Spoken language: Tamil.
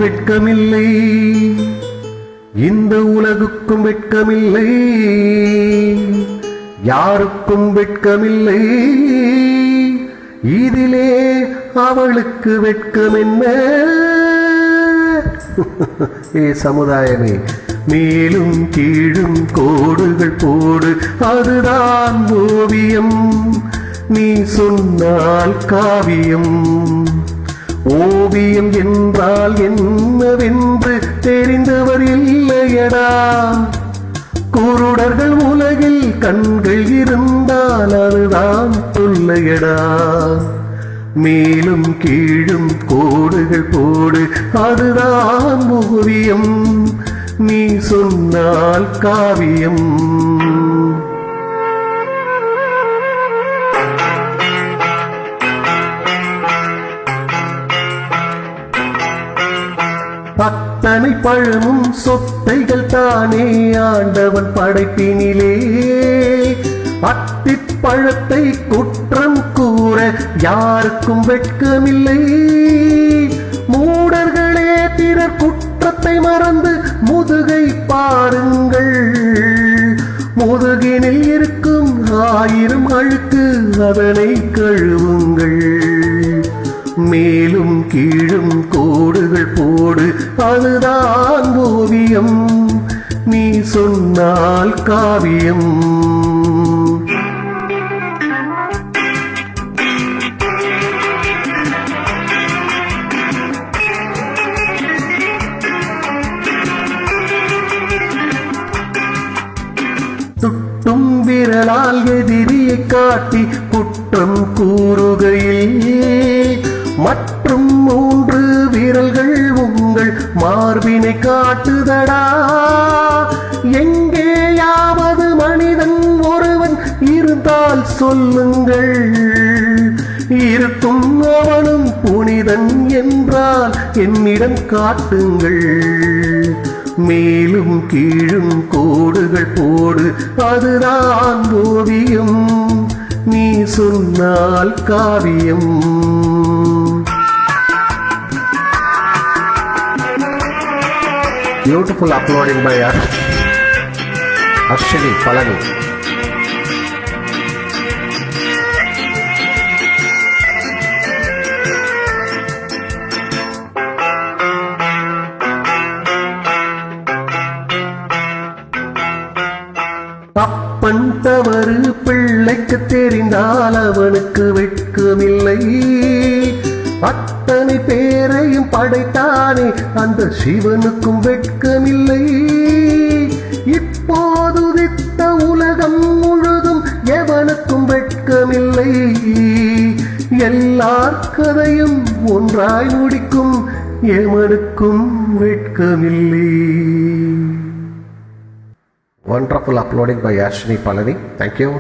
வெட்கமில்லை, இந்த உலகுக்கும் வெட்கமில்லை, யாருக்கும் வெட்கமில்லை, இதிலே அவளுக்கு வெட்கம் என்ன? ஏ சமுதாயமே, மேலும் கீழும் கோடுகள் போடு, அதுதான் ஓவியம், நீ சொன்னால் காவியம். ஓவியம் என்றால் என்னவென்று தெரிந்தவர் இல்லையடா, குருடர்கள் உலகில் கண்கள் இருந்தால் அதுதான் தொல்லையடா. மேலும் கீழும் கோடுகள் போடு, அதுதான் ஓவியம், நீ சொன்னால் காவியம். அத்தனை பழமும் சொத்தைகள் தானே ஆண்டவன் படைப்பினிலே, அத்திப்பழத்தை குற்றம் கூற யாருக்கும் வெட்கமில்லை. மூடர்களே, பிறர் குற்றத்தை மறந்து முதுகை பாருங்கள், முதுகினில் இருக்கும் 1000 அழுக்கு அதனை கழுவுங்கள். மேலும் கீழும் கோடுகள் போடு, அதுதான் ஓவியம், நீ சொன்னால் காவியம். துட்டும் விரலால் எதிரியை காட்டி குற்றம் கூறுகையில், மற்றும் 3 விரல்கள் உங்கள் மார்பினை காட்டுதடா. எங்கேயாவது மனிதன் ஒருவன் இருந்தால் சொல்லுங்கள், இருக்கும் அவனும் புனிதன் என்றால் என்னிடம் காட்டுங்கள். மேலும் கீழும் கோடுகள் போடு, அதுதான் ஓவியம், நீ சொன்னால் காவியம். Beautiful uploading by Ashwini Palani. அப்பன் தவறு பிள்ளைக்கு தெரிந்தால் அவனுக்கு வெட்கமில்லை, அத்தனை பேரையும் படைத்தானே அந்த சிவனுக்கும் வெட்கமில்லை. இப்போது உதித்த உலகம் முழுதும் எவனுக்கும் வெட்கமில்லை, எல்லார் கதையும் ஒன்றாய் முடிக்கும் எவனுக்கும் வெட்கமில்லை. Wonderful uploading by Ashwini Palani. Thank you.